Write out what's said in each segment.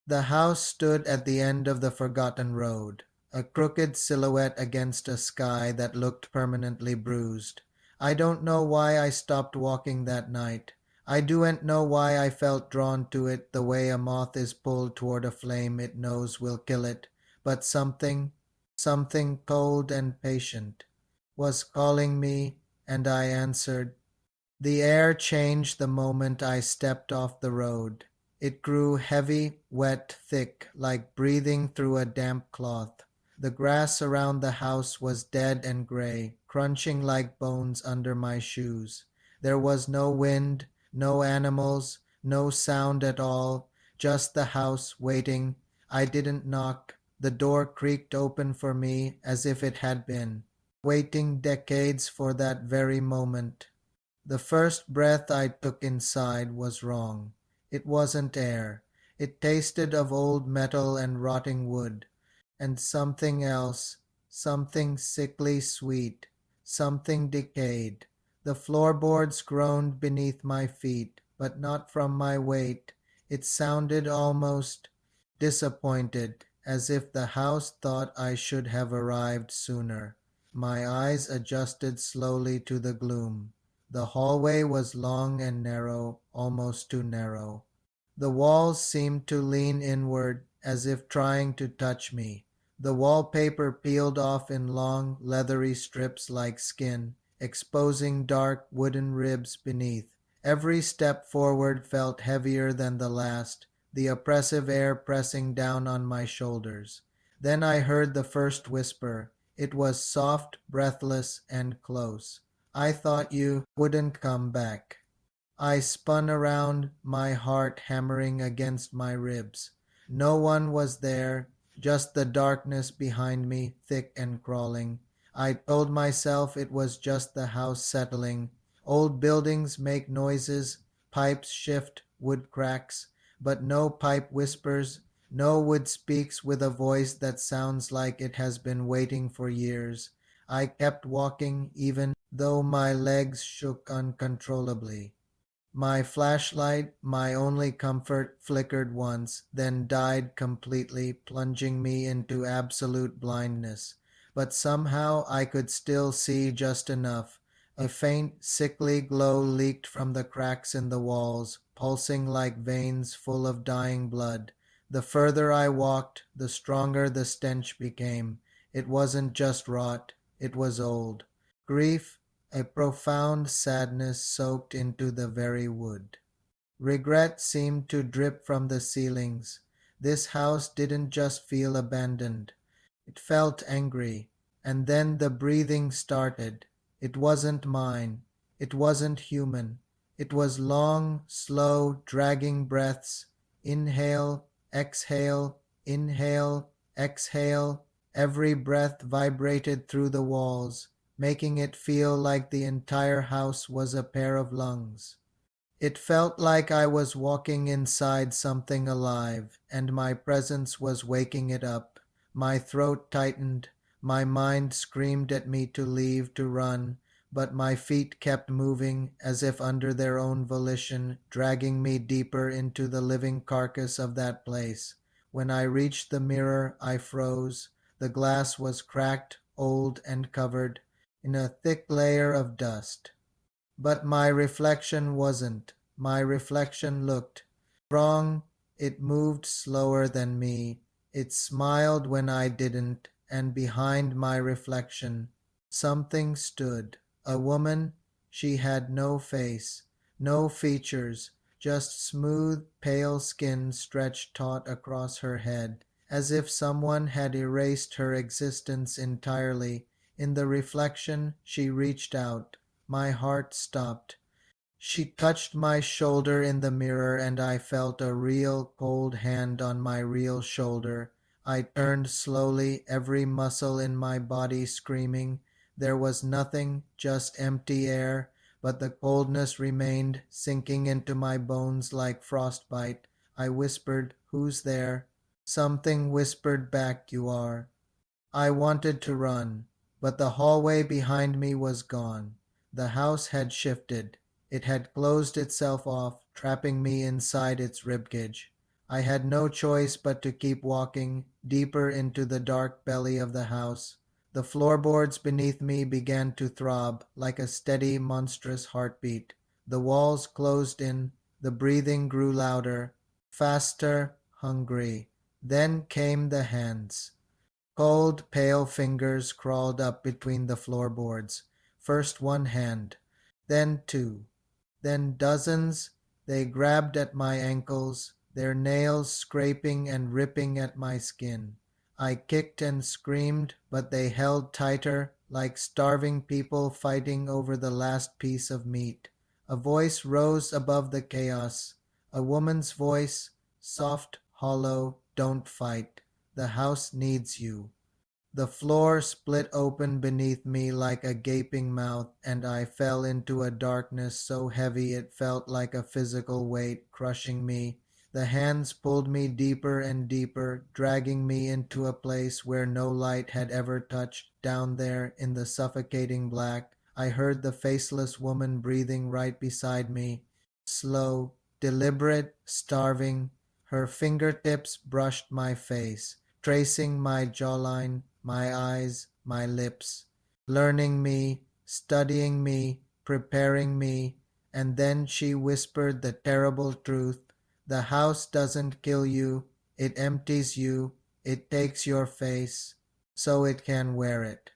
The house stood at the end of the forgotten road, a crooked silhouette against a sky that looked permanently bruised. I don't know why I stopped walking that night. I don't know why I felt drawn to it the way a moth is pulled toward a flame it knows will kill it, but something cold and patient, was calling me, and I answered. The air changed the moment I stepped off the road. It grew heavy, wet, thick, like breathing through a damp cloth. The grass around the house was dead and gray, crunching like bones under my shoes. There was no wind, no animals, no sound at all, just the house waiting. I didn't knock. The door creaked open for me as if it had been, waiting decades for that very moment. The first breath I took inside was wrong. It wasn't air. It tasted of old metal and rotting wood, and something else, something sickly sweet, something decayed. The floorboards groaned beneath my feet, but not from my weight. It sounded almost disappointed, as if the house thought I should have arrived sooner. My eyes adjusted slowly to the gloom. The hallway was long and narrow, almost too narrow. The walls seemed to lean inward, as if trying to touch me. The wallpaper peeled off in long, leathery strips like skin, exposing dark wooden ribs beneath. Every step forward felt heavier than the last, the oppressive air pressing down on my shoulders. Then I heard the first whisper. It was soft, breathless, and close. I thought you wouldn't come back. I spun around, my heart hammering against my ribs. No one was there, just the darkness behind me, thick and crawling. I told myself it was just the house settling. Old buildings make noises, pipes shift, wood cracks, but no pipe whispers, no wood speaks with a voice that sounds like it has been waiting for years. I kept walking even though my legs shook uncontrollably. My flashlight, my only comfort, flickered once, then died completely, plunging me into absolute blindness. But somehow I could still see just enough. A faint, sickly glow leaked from the cracks in the walls, pulsing like veins full of dying blood. The further I walked, the stronger the stench became. It wasn't just rot, it was old. Grief, a profound sadness soaked into the very wood. Regret seemed to drip from the ceilings. This house didn't just feel abandoned. It felt angry. And then the breathing started. It wasn't mine. It wasn't human. It was long, slow, dragging breaths. Inhale, exhale, inhale, exhale. Every breath vibrated through the walls, making it feel like the entire house was a pair of lungs. It felt like I was walking inside something alive, and my presence was waking it up. My throat tightened, my mind screamed at me to leave, to run, but my feet kept moving as if under their own volition, dragging me deeper into the living carcass of that place. When I reached the mirror, I froze. The glass was cracked, old, and covered in a thick layer of dust. But my reflection wasn't. My reflection looked wrong. It moved slower than me. It smiled when I didn't, and behind my reflection, something stood. A woman. She had no face, no features, just smooth, pale skin stretched taut across her head, as if someone had erased her existence entirely. In the reflection, she reached out. My heart stopped. She touched my shoulder in the mirror, and I felt a real cold hand on my real shoulder. I turned slowly, every muscle in my body screaming. There was nothing, just empty air, but the coldness remained, sinking into my bones like frostbite. I whispered, "Who's there?" Something whispered back, "You are." I wanted to run, but the hallway behind me was gone. The house had shifted. It had closed itself off, trapping me inside its ribcage. I had no choice but to keep walking deeper into the dark belly of the house. The floorboards beneath me began to throb like a steady, monstrous heartbeat. The walls closed in, the breathing grew louder, faster, hungry. Then came the hands. Cold, pale fingers crawled up between the floorboards. First one hand, then two, then dozens. They grabbed at my ankles, their nails scraping and ripping at my skin. I kicked and screamed, but they held tighter, like starving people fighting over the last piece of meat. A voice rose above the chaos, a woman's voice, soft, hollow, don't fight. The house needs you. The floor split open beneath me like a gaping mouth, and I fell into a darkness so heavy it felt like a physical weight crushing me. The hands pulled me deeper and deeper, dragging me into a place where no light had ever touched. Down there, in the suffocating black, I heard the faceless woman breathing right beside me. Slow, deliberate, starving. Her fingertips brushed my face, tracing my jawline, my eyes, my lips, learning me, studying me, preparing me, and then she whispered the terrible truth. The house doesn't kill you, it empties you, it takes your face, so it can wear it.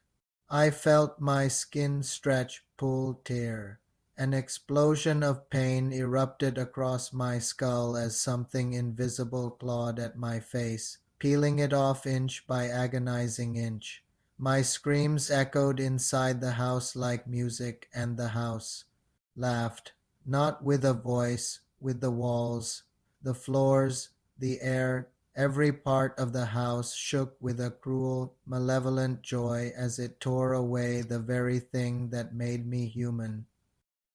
I felt my skin stretch, pull, tear. An explosion of pain erupted across my skull as something invisible clawed at my face, peeling it off inch by agonizing inch. My screams echoed inside the house like music, and the house laughed, not with a voice, with the walls, the floors, the air. Every part of the house shook with a cruel, malevolent joy as it tore away the very thing that made me human.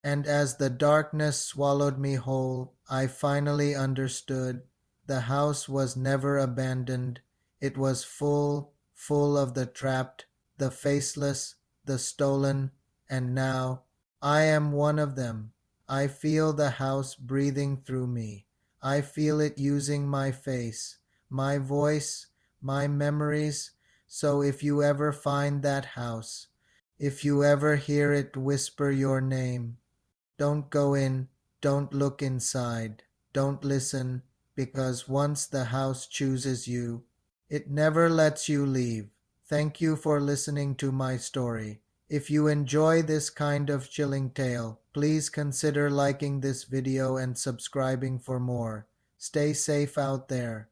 And as the darkness swallowed me whole, I finally understood. The house was never abandoned. It was full, full of the trapped, the faceless, the stolen, and now I am one of them. I feel the house breathing through me. I feel it using my face, my voice, my memories. So if you ever find that house, if you ever hear it whisper your name, don't go in, don't look inside, don't listen, because once the house chooses you, it never lets you leave. Thank you for listening to my story. If you enjoy this kind of chilling tale, please consider liking this video and subscribing for more. Stay safe out there.